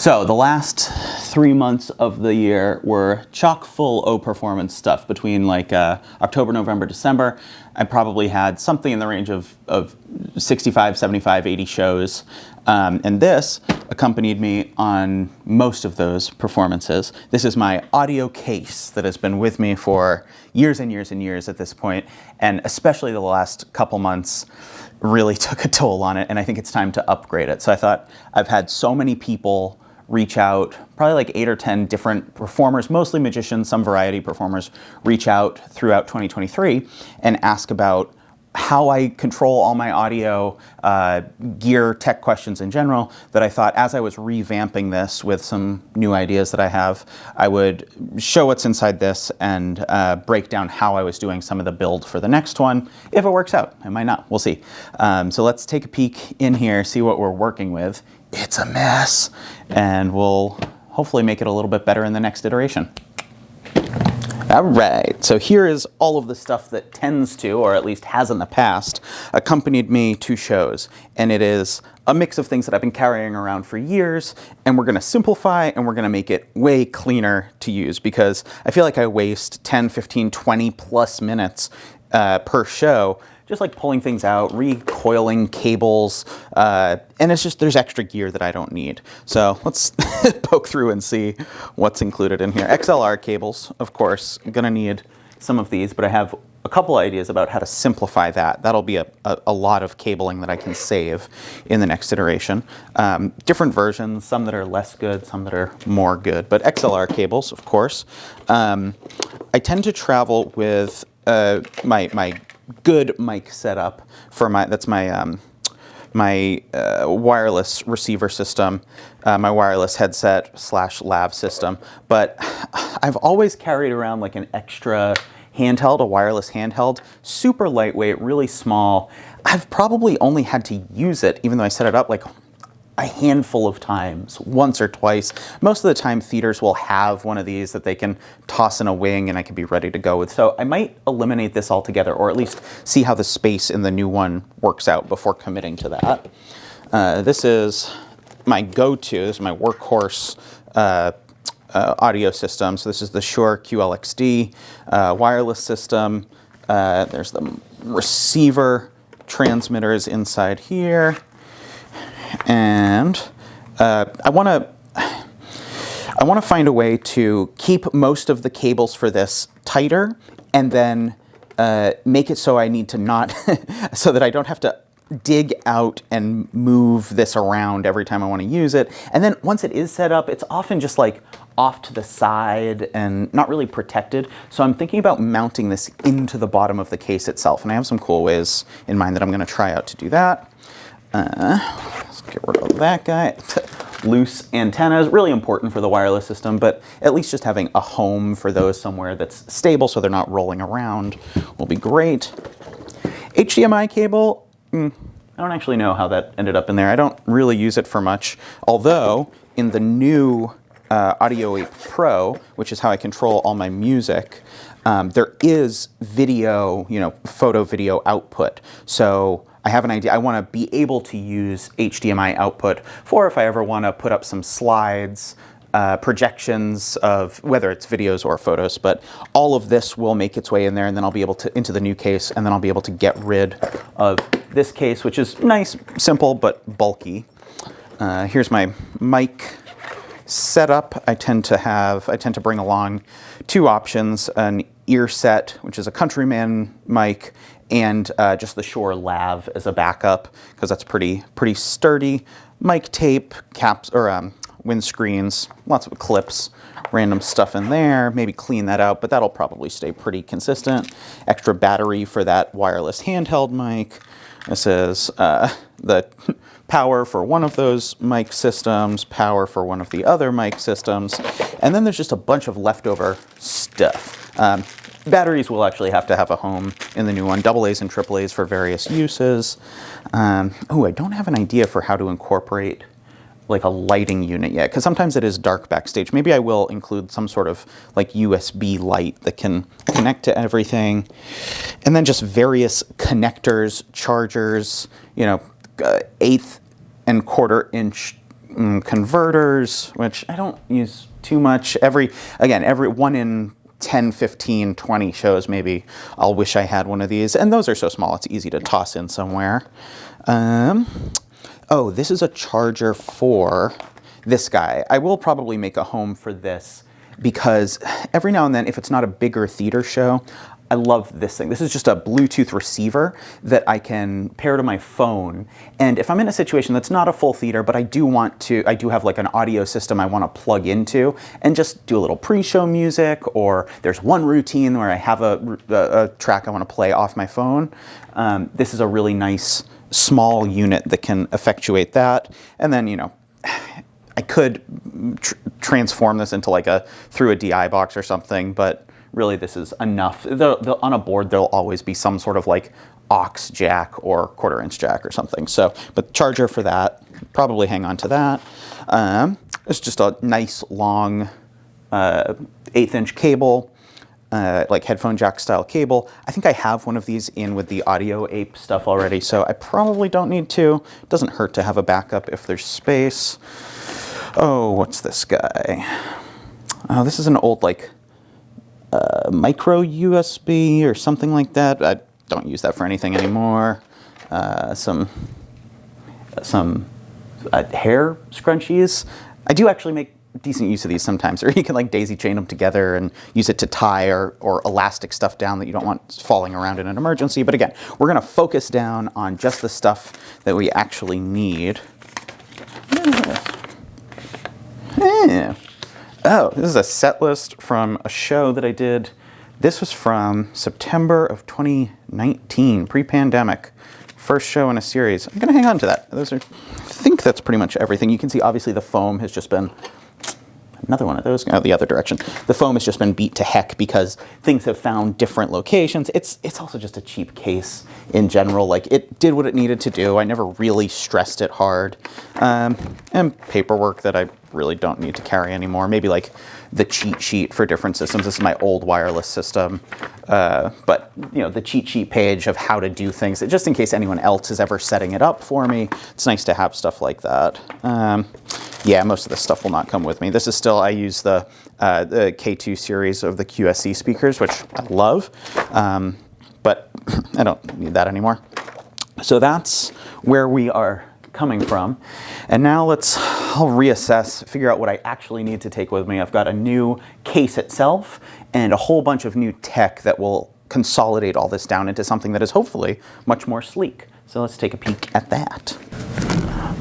So the last 3 months of the year were chock full of performance stuff. Between like October, November, December, I probably had something in the range of 65, 75, 80 shows. And this accompanied me on most of those performances. This is my audio case that has been with me for years and years and years at this point, and especially the last couple months really took a toll on it, and I think it's time to upgrade it. So I thought, I've had so many people reach out, probably like 8 or 10 different performers, mostly magicians, some variety performers, reach out throughout 2023 and ask about how I control all my audio, gear, tech questions in general, that I thought as I was revamping this with some new ideas that I have, I would show what's inside this and break down how I was doing some of the build for the next one. If it works out, it might not, we'll see. So let's take a peek in here, see what we're working with. It's a mess, and we'll hopefully make it a little bit better in the next iteration. All right, so here is all of the stuff that tends to, or at least has in the past, accompanied me to shows. And it is a mix of things that I've been carrying around for years, and we're gonna simplify and we're gonna make it way cleaner to use, because I feel like I waste 10, 15, 20 plus minutes per show just like pulling things out, recoiling cables, and it's just, there's extra gear that I don't need. So let's poke through and see what's included in here. XLR cables, of course, I'm gonna need some of these, but I have a couple ideas about how to simplify that. That'll be a lot of cabling that I can save in the next iteration. Different versions, some that are less good, some that are more good, but XLR cables, of course. I tend to travel with my good mic setup for that's my wireless receiver system, my wireless headset / lav system. But I've always carried around like an extra handheld, a wireless handheld, super lightweight, really small. I've probably only had to use it, even though I set it up, like a handful of times, once or twice. Most of the time theaters will have one of these that they can toss in a wing and I can be ready to go with. So I might eliminate this altogether, or at least see how the space in the new one works out before committing to that. This is my go-to, this is my workhorse audio system. So this is the Shure QLXD wireless system. There's the receiver transmitters inside here. And I want to find a way to keep most of the cables for this tighter, and then make it so I need to not, so that I don't have to dig out and move this around every time I want to use it. And then once it is set up, it's often just like off to the side and not really protected. So I'm thinking about mounting this into the bottom of the case itself. And I have some cool ways in mind that I'm going to try out to do that. Let's get rid of that guy. Loose antennas, really important for the wireless system, but at least just having a home for those somewhere that's stable so they're not rolling around will be great. HDMI cable, I don't actually know how that ended up in there. I don't really use it for much, although in the new Audio 8 Pro, which is how I control all my music, there is video, photo video output. So I have an idea. I want to be able to use HDMI output for if I ever want to put up some slides, projections of whether it's videos or photos, but all of this will make its way in there, and then I'll be able to, into the new case, and then I'll be able to get rid of this case, which is nice, simple, but bulky. Here's my mic setup. I tend to bring along two options: an ear set, which is a Countryman mic, and just the Shure Lav as a backup, because that's pretty sturdy. Mic tape, caps, or windscreens, lots of clips, random stuff in there. Maybe clean that out, but that'll probably stay pretty consistent. Extra battery for that wireless handheld mic. This is the power for one of those mic systems, power for one of the other mic systems, and then there's just a bunch of leftover stuff. Batteries will actually have to have a home in the new one, AA's and AAA's for various uses. Oh, I don't have an idea for how to incorporate like a lighting unit yet, because sometimes it is dark backstage. Maybe I will include some sort of like USB light that can connect to everything. And then just various connectors, chargers, 1/8 and 1/4 inch converters, which I don't use too much. Every 1 in 10, 15, 20 shows maybe I'll wish I had one of these. And those are so small, it's easy to toss in somewhere. Oh, this is a charger for this guy. I will probably make a home for this because every now and then, if it's not a bigger theater show, I love this thing. This is just a Bluetooth receiver that I can pair to my phone. And if I'm in a situation that's not a full theater, but I do have like an audio system I want to plug into and just do a little pre-show music, or there's one routine where I have a track I want to play off my phone, this is a really nice small unit that can effectuate that. And then, I could transform this into like through a DI box or something, but really this is enough. On a board, there'll always be some sort of like aux jack or 1/4 inch jack or something. So, but charger for that, probably hang on to that. It's just a nice long 1/8 inch cable, like headphone jack style cable. I think I have one of these in with the Audio Ape stuff already, so I probably don't need to. It doesn't hurt to have a backup if there's space. Oh, what's this guy? Oh, this is an old like micro USB or something like that. I don't use that for anything anymore. Some hair scrunchies. I do actually make decent use of these sometimes, or you can like daisy chain them together and use it to tie or elastic stuff down that you don't want falling around in an emergency. But again, we're going to focus down on just the stuff that we actually need. Yeah. Oh, this is a set list from a show that I did. This was from September of 2019, pre-pandemic. First show in a series. I'm going to hang on to that. I think that's pretty much everything. You can see obviously the foam has just been, another one of those, the other direction. The foam has just been beat to heck because things have found different locations. It's also just a cheap case in general. Like, it did what it needed to do. I never really stressed it hard. And paperwork that I really don't need to carry anymore. Maybe like the cheat sheet for different systems. This is my old wireless system. But the cheat sheet page of how to do things, just in case anyone else is ever setting it up for me. It's nice to have stuff like that. Yeah, most of this stuff will not come with me. This is still, I use the K2 series of the QSC speakers, which I love, but I don't need that anymore. So that's where we are coming from. And now I'll reassess, figure out what I actually need to take with me. I've got a new case itself and a whole bunch of new tech that will consolidate all this down into something that is hopefully much more sleek. So let's take a peek at that.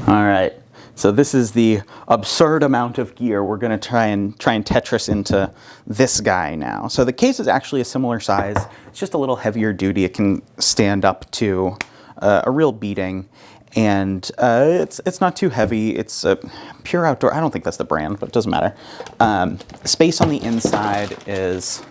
All right. So this is the absurd amount of gear we're going to try and Tetris into this guy now. So the case is actually a similar size. It's just a little heavier duty. It can stand up to a real beating, and it's not too heavy. It's a Pure Outdoor. I don't think that's the brand, but it doesn't matter. Space on the inside is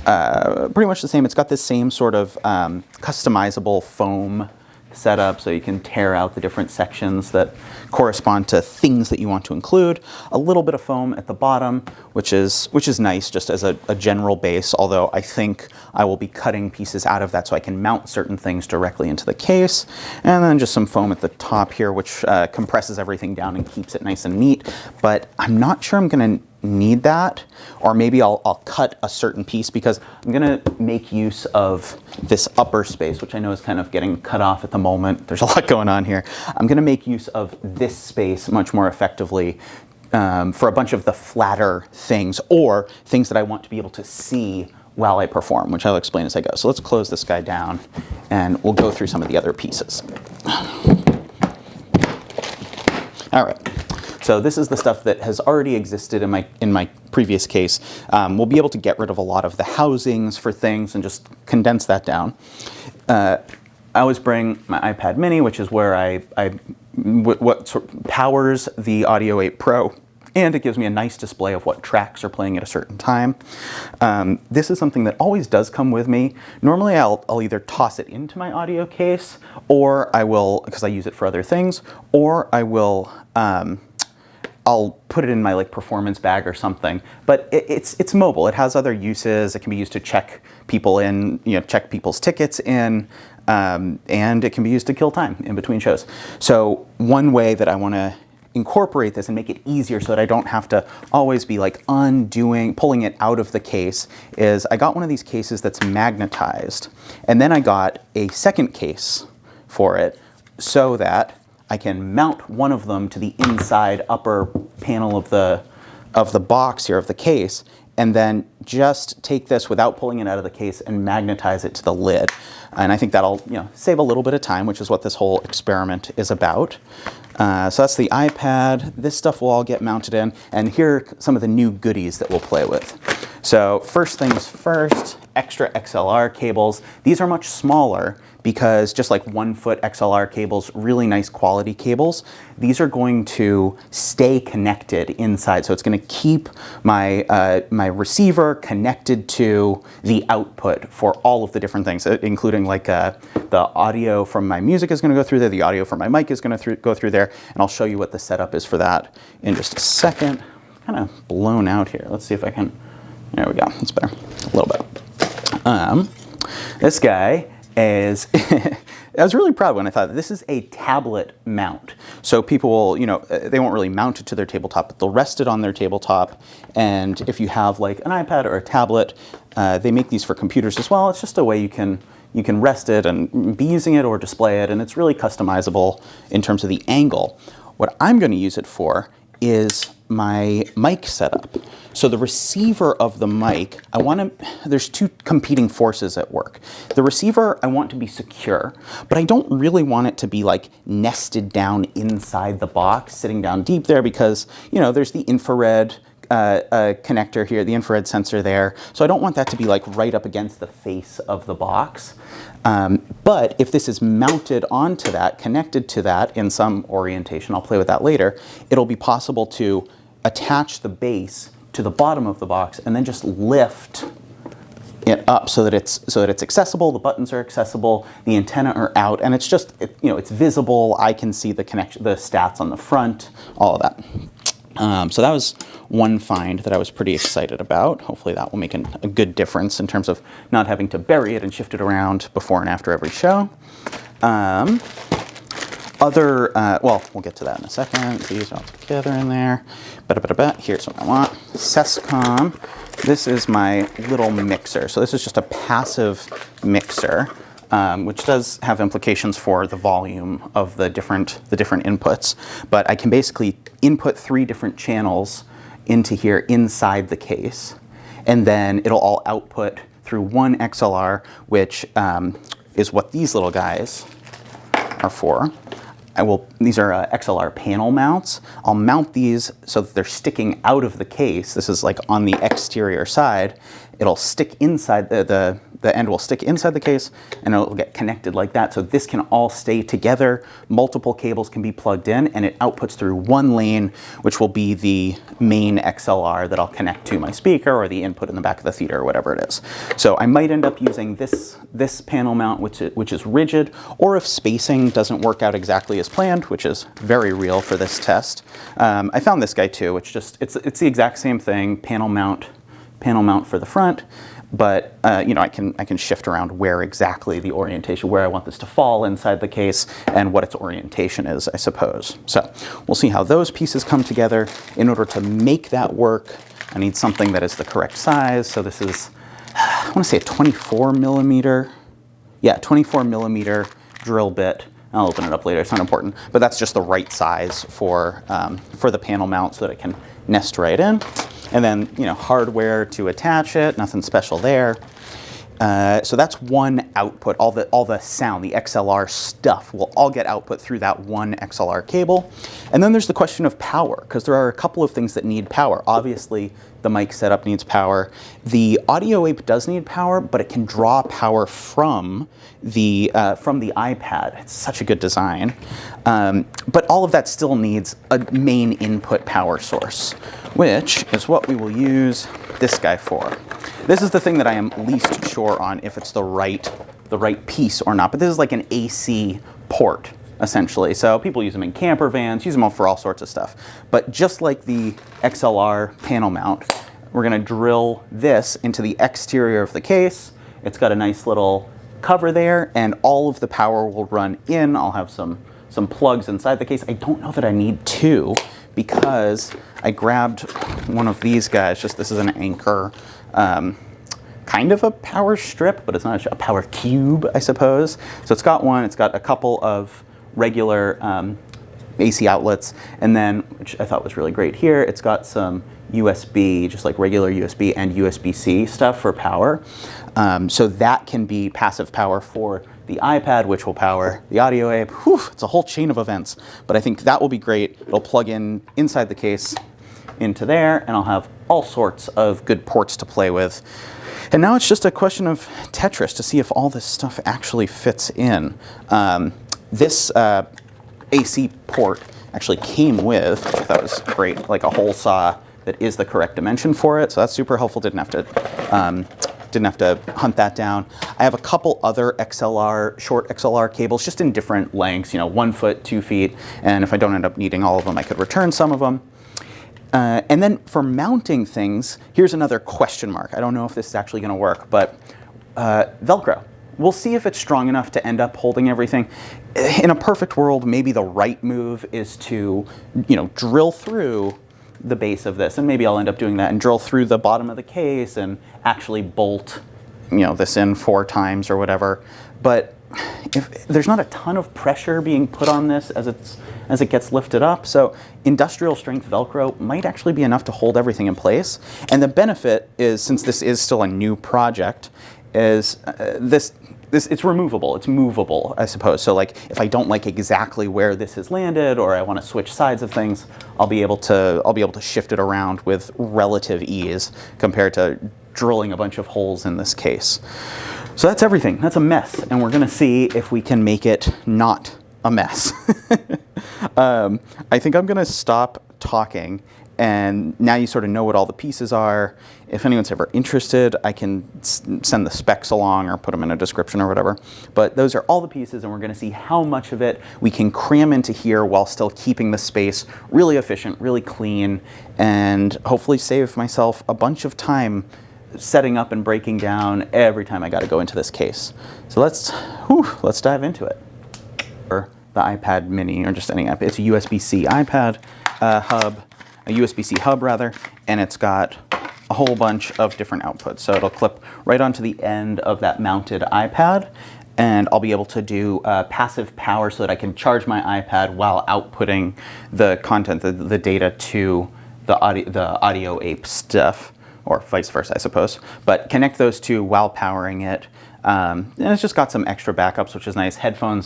pretty much the same. It's got this same sort of customizable foam setup, so you can tear out the different sections that correspond to things that you want to include. A little bit of foam at the bottom, which is nice just as a general base, although I think I will be cutting pieces out of that so I can mount certain things directly into the case. And then just some foam at the top here, which compresses everything down and keeps it nice and neat. But I'm not sure I'm going to need that, or maybe I'll cut a certain piece because I'm gonna make use of this upper space, which I know is kind of getting cut off at the moment. There's a lot going on here. I'm gonna make use of this space much more effectively for a bunch of the flatter things, or things that I want to be able to see while I perform, which I'll explain as I go. So let's close this guy down and we'll go through some of the other pieces. All right. So this is the stuff that has already existed in my previous case. We'll be able to get rid of a lot of the housings for things and just condense that down. I always bring my iPad mini, which is where what sort of powers the Audio 8 Pro, and it gives me a nice display of what tracks are playing at a certain time. This is something that always does come with me. Normally I'll either toss it into my audio case, or I will, because I use it for other things, or I will I'll put it in my like performance bag or something. But it's mobile. It has other uses. It can be used to check people in, check people's tickets in, and it can be used to kill time in between shows. So one way that I want to incorporate this and make it easier so that I don't have to always be like pulling it out of the case, is I got one of these cases that's magnetized, and then I got a second case for it so that I can mount one of them to the inside upper panel of the box here, of the case, and then just take this without pulling it out of the case and magnetize it to the lid. And I think that'll, save a little bit of time, which is what this whole experiment is about. So that's the iPad. This stuff will all get mounted in, and here are some of the new goodies that we'll play with. So first things first, extra XLR cables. These are much smaller because just like 1 foot XLR cables, really nice quality cables, these are going to stay connected inside. So it's going to keep my, my receiver connected to the output for all of the different things, including like the audio from my music is going to go through there, the audio from my mic is going to go through there, and I'll show you what the setup is for that in just a second. Kind of blown out here. Let's see if I can, there we go, that's better, a little bit. This guy is, I was really proud when I thought this is a tablet mount. So people will, they won't really mount it to their tabletop, but they'll rest it on their tabletop. And if you have like an iPad or a tablet, they make these for computers as well. It's just a way you can rest it and be using it or display it, and it's really customizable in terms of the angle. What I'm going to use it for is my mic setup. So the receiver of the mic, there's two competing forces at work. The receiver I want to be secure, but I don't really want it to be like nested down inside the box, sitting down deep there, because, there's the infrared connector here, the infrared sensor there. So I don't want that to be like right up against the face of the box. But if this is mounted onto that, connected to that in some orientation, I'll play with that later, it'll be possible to attach the base to the bottom of the box and then just lift it up so that it's accessible, the buttons are accessible, the antenna are out, and it's just, it's visible. I can see the connection, the stats on the front, all of that. So that was one find that I was pretty excited about. Hopefully that will make a good difference in terms of not having to bury it and shift it around before and after every show. Well, we'll get to that in a second. These are all together in there. Here's what I want. Sescom. This is my little mixer. So this is just a passive mixer, which does have implications for the volume of the different inputs. But I can basically input 3 different channels into here inside the case, and then it'll all output through one XLR, which is what these little guys are for. These are XLR panel mounts. I'll mount these so that they're sticking out of the case. This is like on the exterior side. It'll stick inside, the end will stick inside the case, and it'll get connected like that. So this can all stay together. Multiple cables can be plugged in, and it outputs through one lane, which will be the main XLR that I'll connect to my speaker or the input in the back of the theater or whatever it is. So I might end up using this panel mount, which is rigid, or if spacing doesn't work out exactly as planned, which is very real for this test. I found this guy too, which it's the exact same thing, panel mount for the front, but I can shift around where exactly the orientation, where I want this to fall inside the case, and what its orientation is, I suppose. So we'll see how those pieces come together. In order to make that work, I need something that is the correct size. So this is, I want to say a 24 millimeter drill bit. I'll open it up later, it's not important, but that's just the right size for the panel mount so that it can nest right in. And then, hardware to attach it, nothing special there. So that's one output, all the sound, the XLR stuff will all get output through that one XLR cable. And then there's the question of power, because there are a couple of things that need power. Obviously, the mic setup needs power. The Audio Ape does need power, but it can draw power from the iPad. It's such a good design. But all of that still needs a main input power source, which is what we will use this guy for. This is the thing that I am least sure on if it's the right piece or not, but this is like an AC port, essentially. So people use them in camper vans, use them for all sorts of stuff. But just like the XLR panel mount, we're gonna drill this into the exterior of the case. It's got a nice little cover there, and all of the power will run in. I'll have some some plugs inside the case. I don't know that I need two because I grabbed one of these guys. Just this is an Anchor, kind of a power strip, but it's not a power cube, I suppose. So it's got one. It's got a couple of regular AC outlets, and then, which I thought was really great here, it's got some USB, just like regular USB and USB-C stuff for power. So that can be passive power for the iPad, which will power the audio ape. Whew, it's a whole chain of events, but I think that will be great. It'll plug in inside the case into there, and I'll have all sorts of good ports to play with. And now it's just a question of Tetris to see if all this stuff actually fits in. This AC port actually came with, that was great, like a hole saw that is the correct dimension for it. So that's super helpful. Didn't have to hunt that down. I have a couple other short XLR cables, just in different lengths, 1 foot, 2 feet. And if I don't end up needing all of them, I could return some of them. And then for mounting things, here's another question mark. I don't know if this is actually going to work, but Velcro. We'll see if it's strong enough to end up holding everything. In a perfect world, maybe the right move is to, drill through the base of this, and maybe I'll end up doing that and drill through the bottom of the case and actually bolt, this in 4 times or whatever. But if there's not a ton of pressure being put on this as it gets lifted up, so industrial strength Velcro might actually be enough to hold everything in place. And the benefit is, since this is still a new project, is it's removable, it's movable, I suppose. So like if I don't like exactly where this has landed, or I want to switch sides of things, I'll be able to shift it around with relative ease compared to drilling a bunch of holes in this case. So that's everything. That's a mess, and we're gonna see if we can make it not a mess. I think I'm gonna stop talking, and now you sort of know what all the pieces are. If anyone's ever interested, I can send the specs along or put them in a description or whatever. But those are all the pieces, and we're going to see how much of it we can cram into here while still keeping the space really efficient, really clean, and hopefully save myself a bunch of time setting up and breaking down every time I got to go into this case. So let's dive into it. Or the iPad mini, or just any iPad. It's a USB-C iPad hub. A USB-C hub rather, and it's got a whole bunch of different outputs. So it'll clip right onto the end of that mounted iPad, and I'll be able to do passive power so that I can charge my iPad while outputting the content, the data to the audio ape stuff, or vice versa, I suppose. But connect those two while powering it. And it's just got some extra backups, which is nice. Headphone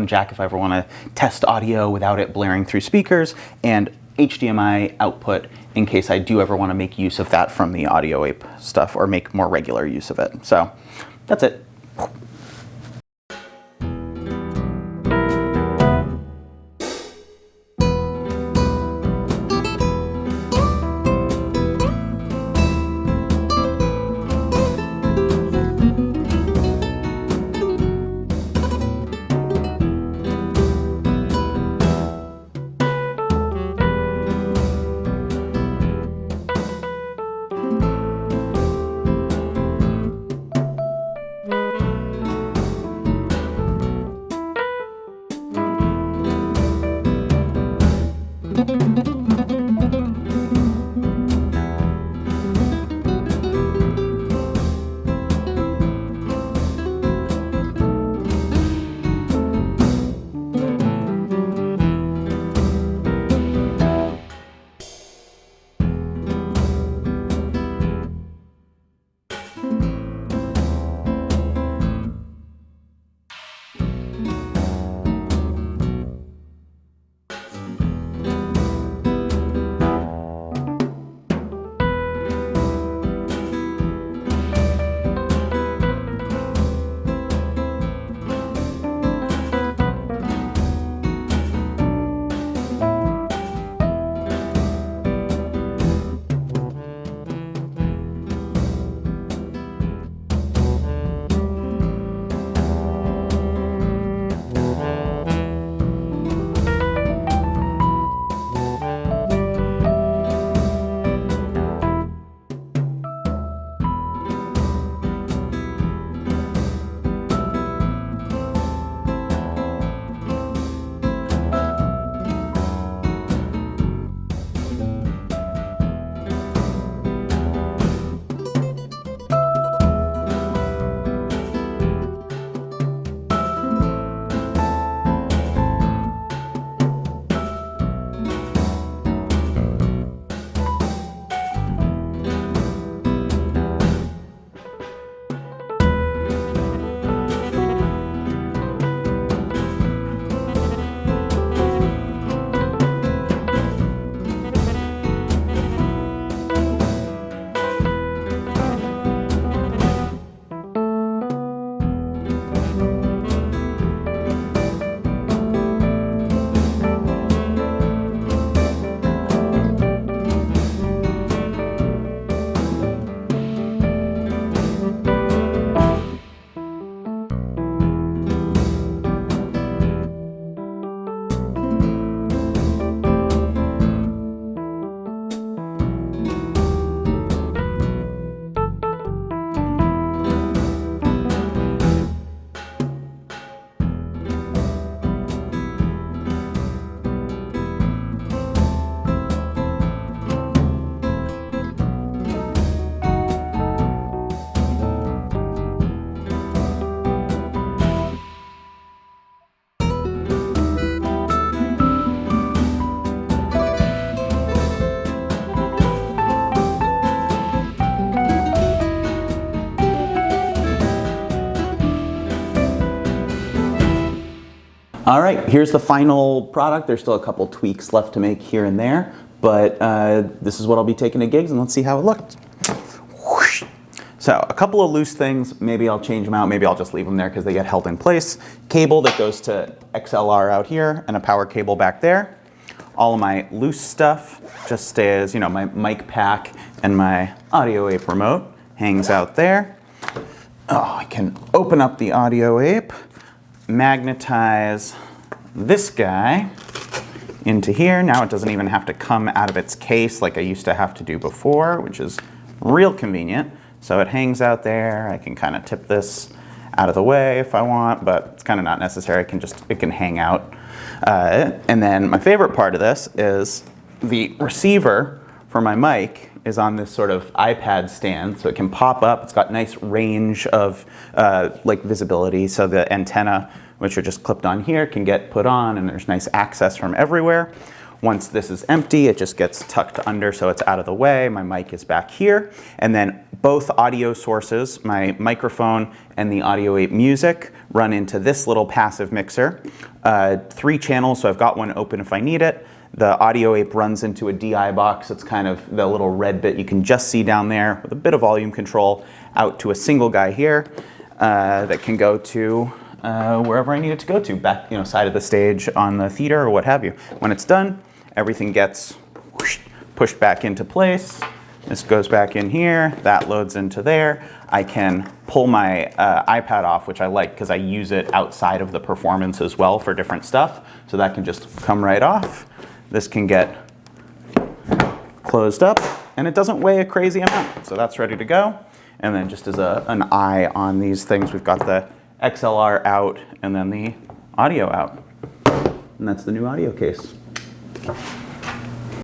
jack if I ever want to test audio without it blaring through speakers, and HDMI output in case I do ever want to make use of that from the audio ape stuff, or make more regular use of it. So that's it. All right, here's the final product. There's still a couple tweaks left to make here and there, but this is what I'll be taking to gigs, and let's see how it looked. So a couple of loose things, maybe I'll change them out, maybe I'll just leave them there because they get held in place. Cable that goes to XLR out here and a power cable back there. All of my loose stuff just stays, you know, my mic pack and my Audio Ape remote hangs out there. Oh, I can open up the Audio Ape, magnetize this guy into here. Now it doesn't even have to come out of its case like I used to have to do before, which is real convenient. So it hangs out there. I can kind of tip this out of the way if I want, but it's kind of not necessary. It can hang out. And then my favorite part of this is the receiver for my mic is on this sort of iPad stand, so it can pop up. It's got nice range of like visibility, so the antenna, which are just clipped on here, can get put on, and there's nice access from everywhere. Once this is empty, it just gets tucked under so it's out of the way. My mic is back here. And then both audio sources, my microphone and the Audio Ape Music, run into this little passive mixer. 3 channels, so I've got one open if I need it. The Audio Ape runs into a DI box. It's kind of the little red bit you can just see down there with a bit of volume control out to a single guy here that can go to wherever I need it to go to, back, you know, side of the stage on the theater or what have you. When it's done, everything gets whoosh, pushed back into place. This goes back in here, that loads into there. I can pull my iPad off, which I like because I use it outside of the performance as well for different stuff. So that can just come right off. This can get closed up, and it doesn't weigh a crazy amount. So that's ready to go. And then just as an eye on these things, we've got the XLR out and then the audio out. And that's the new audio case.